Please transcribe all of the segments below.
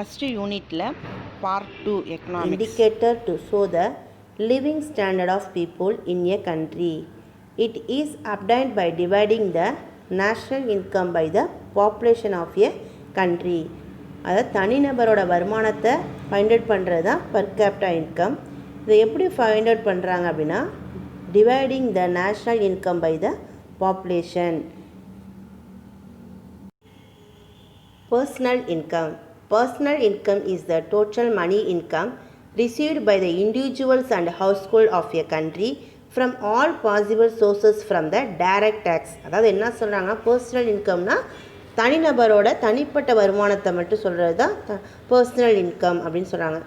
First யூனிட்டில் part 2 economics. Indicator to show the living standard of people in a country. It is obtained by dividing the national income by the population of a country. அதாவது தனிநபரோட வருமானத்தை find out பண்ணுறது தான் per கேப்டா income. இதை எப்படி find out பண்ணுறாங்க அப்படின்னா dividing the national income by the population. Personal income. Personal income is the total money income received by the individuals and household of a country from all possible sources from the direct tax. அதாவது என்ன சொல்கிறாங்கன்னா personal இன்கம்னா தனிநபரோட தனிப்பட்ட வருமானத்தை மட்டும் சொல்கிறது தான் personal income அப்படின்னு சொல்கிறாங்க.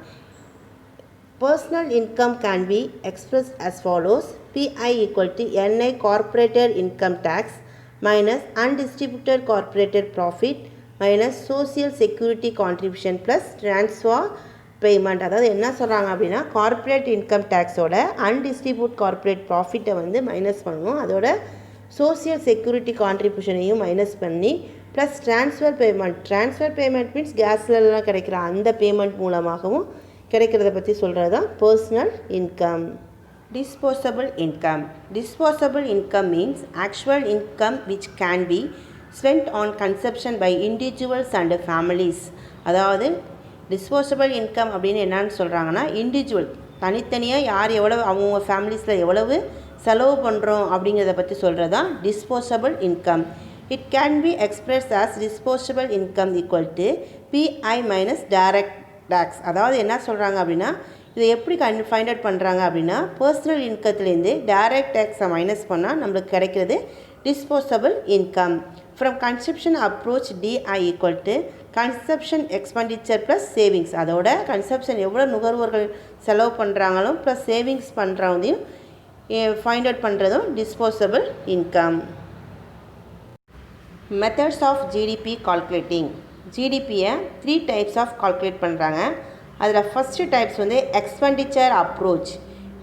Personal income can be expressed as follows. PI equal to NI corporated income tax minus undistributed corporated profit minus social security contribution plus transfer payment. அதாவது என்ன சொல்கிறாங்க அப்படின்னா கார்ப்பரேட் இன்கம் டேக்ஸோட அன்டிஸ்ட்ரிபியூட் கார்ப்பரேட் ப்ராஃபிட்டை வந்து minus பண்ணுவோம், அதோட சோசியல் செக்யூரிட்டி கான்ட்ரிபியூஷனையும் மைனஸ் பண்ணி plus transfer payment. Transfer payment means கேஸ்லலாம் கிடைக்கிற அந்த பேமெண்ட் மூலமாகவும் கிடைக்கிறத பற்றி சொல்கிறது தான் personal income. Disposable income. Disposable income means actual income which can be spent on consumption by individuals and families. அதாவது டிஸ்போசபிள் இன்கம் அப்படின்னு என்னன்னு சொல்கிறாங்கன்னா இண்டிவிஜுவல் தனித்தனியாக யார் எவ்வளவு அவங்க ஃபேமிலிஸில் எவ்வளவு செலவு பண்ணுறோம் அப்படிங்கிறத பற்றி சொல்கிறது தான் disposable income. It can be express as disposable income equal to PI minus direct tax. அதாவது என்ன சொல்கிறாங்க அப்படின்னா இதை எப்படி ஃபைண்ட் அவுட் பண்ணுறாங்க அப்படின்னா பர்சனல் இன்கத்துலேருந்து டைரக்ட் டேக்ஸை மைனஸ் பண்ணால் நம்மளுக்கு கிடைக்கிறது disposable income. From consumption approach DI equal to consumption expenditure plus savings. அதோட கன்சப்ஷன் எவ்வளோ நுகர்வோர்கள் செலவு பண்ணுறாங்களோ ப்ளஸ் சேவிங்ஸ் பண்ணுறதையும் ஃபைண்ட் அவுட் பண்ணுறதும் disposable income. Methods of GDP calculating. GDPயை 3 types of calculate பண்ணுறாங்க. அதில் ஃபஸ்ட்டு டைப்ஸ் வந்து expenditure approach.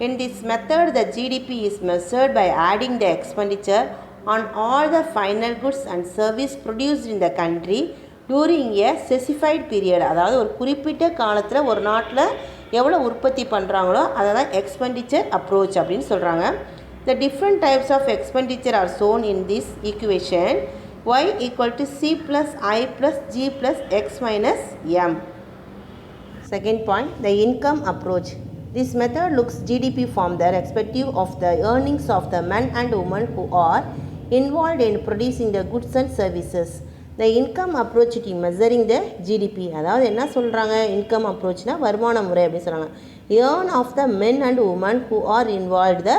In this method the GDP is measured by adding the expenditure on all the final goods and service produced in the country during a specified period. அதாவது ஒரு குறிப்பிட்ட காலத்தில் ஒரு நாட்டில் எவ்வளோ உற்பத்தி பண்ணுறாங்களோ அதை தான் எக்ஸ்பெண்டிச்சர் அப்ரோச் அப்படின்னு சொல்கிறாங்க. The different types of expenditure are shown in this equation. Y equal to C plus I plus G plus X minus M. Second point, the income approach. This method looks GDP from the perspective of the earnings of the men and women who are involved in producing the goods and services. The income approach to measuring the GDP. அதாவது என்ன சொல்கிறாங்க income அப்ரோச்னா வருமான முறை அப்படின்னு சொல்கிறாங்க. earn of the men and women who are involved the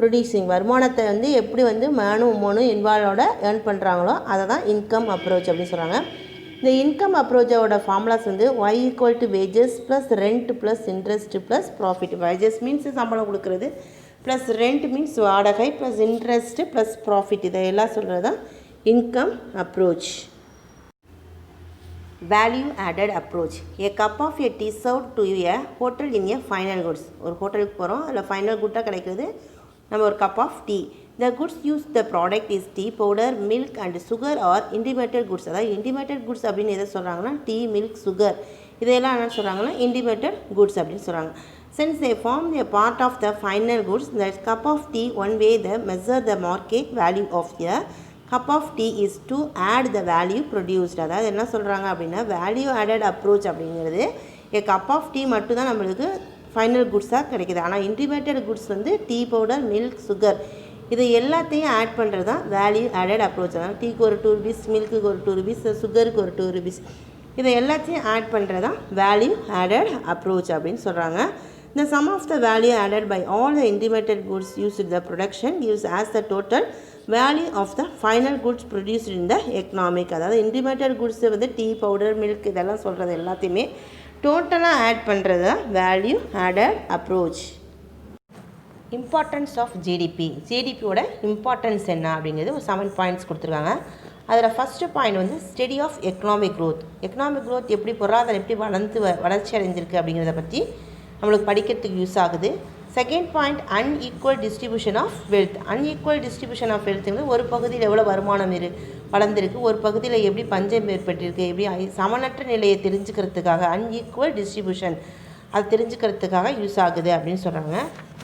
producing. வருமானத்தை வந்து எப்படி வந்து மேனும் உமனும் இன்வால்வோட ஏர்ன் பண்ணுறாங்களோ அதை தான் இன்கம் அப்ரோச் அப்படின்னு சொல்கிறாங்க. இந்த இன்கம் அப்ரோச்சோட ஃபார்முலாஸ் வந்து y equal to wages plus rent plus interest plus profit. Wages means சம்பளம் கொடுக்குறது, ப்ளஸ் ரெண்ட் மீன்ஸ் வாடகை, ப்ளஸ் இன்ட்ரெஸ்ட்டு ப்ளஸ் ப்ராஃபிட். இதையெல்லாம் சொல்கிறது தான் income approach. Value added approach. A cup of a tea serve to a hotel in a final goods. ஒரு ஹோட்டலுக்கு போகிறோம், அதில் ஃபைனல் குட்டாக கிடைக்கிறது நம்ம ஒரு cup of tea. The goods used the product is tea powder, milk and sugar or intimated goods. அதாவது intermediate goods அப்படின்னு எதை சொல்கிறாங்கன்னா டீ, மில்க், சுகர் இதையெல்லாம் என்ன சொல்கிறாங்கன்னா இன்டிமேட்டட் குட்ஸ் அப்படின்னு சொல்கிறாங்க. Since they form a part of the final goods, the cup of tea one way the measure the market value of a cup of tea is to add the value produced. அதாவது என்ன சொல்கிறாங்க அப்படின்னா value added approach அப்படிங்கிறது a cup of tea மட்டும் தான் நம்மளுக்கு final குட்ஸாக கிடைக்கிது. ஆனால் இன்டிமேட்டட் குட்ஸ் வந்து டீ பவுடர், மில்க், சுகர் இது எல்லாத்தையும் ஆட் பண்ணுறது தான் வேல்யூ ஆடட் அப்ரோச். அதாவது டீக்கு ஒரு 2 rupees, மில்க்குக்கு ஒரு 2 rupees, சுகருக்கு ஒரு 2 rupees இதை எல்லாத்தையும் ஆட் பண்ணுறது தான் வேல்யூ ஆடட் அப்ரோச் அப்படின்னு சொல்கிறாங்க. The sum of the value added by all the intimated goods used in the production gives as the total value of the final goods produced in the economic. அதாவது intermediate goods வந்து tea, powder, milk இதெல்லாம் சொல்கிறது எல்லாத்தையுமே டோட்டலாக add பண்ணுறது தான் value added approach. Importance of GDP. ஜிடிபியோட importance என்ன அப்படிங்கிறது ஒரு 7 பாயிண்ட்ஸ் கொடுத்துருக்காங்க. அதில் ஃபஸ்ட்டு பாயிண்ட் வந்து study of economic growth. Economic growth எப்படி பொருளாதாரம் எப்படி வளர்ச்சி அடைஞ்சிருக்கு அப்படிங்கிறத பற்றி நம்மளுக்கு படிக்கிறதுக்கு யூஸ் ஆகுது. Second point unequal distribution of wealth. Unequal distribution of வெல்த்துங்கிறது ஒரு பகுதியில் எவ்வளோ வருமானம் வளர்ந்துருக்கு, ஒரு பகுதியில் எப்படி பஞ்சம் ஏற்பட்டிருக்கு, எப்படி சமனற்ற நிலையை தெரிஞ்சுக்கிறதுக்காக அன்ஈக்குவல் டிஸ்ட்ரிபியூஷன் அது தெரிஞ்சுக்கிறதுக்காக யூஸ் ஆகுது அப்படின்னு சொல்கிறாங்க.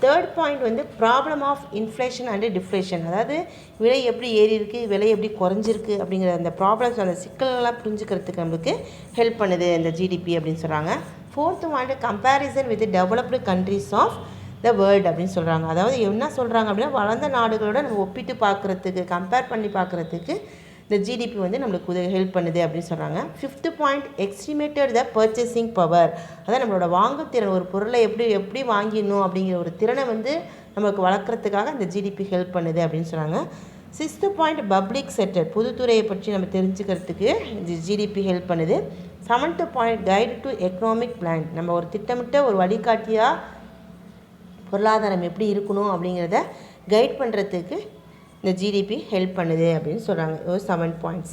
தேர்ட் பாயிண்ட் வந்து problem of inflation and deflation. அதாவது விலை எப்படி ஏறி இருக்குது, விலை எப்படி குறைஞ்சிருக்கு அப்படிங்கிற அந்த ப்ராப்ளம்ஸ், அந்த சிக்கலெல்லாம் புரிஞ்சுக்கிறதுக்கு நம்மளுக்கு ஹெல்ப் பண்ணுது இந்த ஜிடிபி அப்படின்னு சொல்கிறாங்க. Fourth point comparison with developed countries of the world அப்படின்னு சொல்கிறாங்க. அதாவது என்ன சொல்கிறாங்க அப்படின்னா, வளர்ந்த நாடுகளோட நம்ம ஒப்பிட்டு பார்க்குறதுக்கு, கம்பேர் பண்ணி பார்க்குறதுக்கு இந்த ஜிடிபி வந்து நம்மளுக்கு ஹெல்ப் பண்ணுது அப்படின்னு சொல்கிறாங்க. Fifth point estimated the purchasing power. அதான் நம்மளோட வாங்குத்திறன், ஒரு பொருளை எப்படி வாங்கிடணும் அப்படிங்கிற ஒரு திறனை வந்து நமக்கு வளர்க்குறதுக்காக இந்த ஜிடிபி ஹெல்ப் பண்ணுது அப்படின்னு சொன்னாங்க. சிக்ஸ்த்து பாயிண்ட் பப்ளிக் செக்டர், பொதுத்துறையை பற்றி நம்ம தெரிஞ்சுக்கிறதுக்கு இந்த ஜிடிபி ஹெல்ப் பண்ணுது. Seventh point guide to economic plan, நம்ம ஒரு திட்டமிட்ட ஒரு வழிகாட்டியாக பொருளாதாரம் எப்படி இருக்கணும் அப்படிங்கிறத கைட் பண்ணுறதுக்கு இந்த ஜிடிபி ஹெல்ப் பண்ணுது அப்படின்னு சொல்கிறாங்க. ஒரு 7 பாயிண்ட்ஸ்.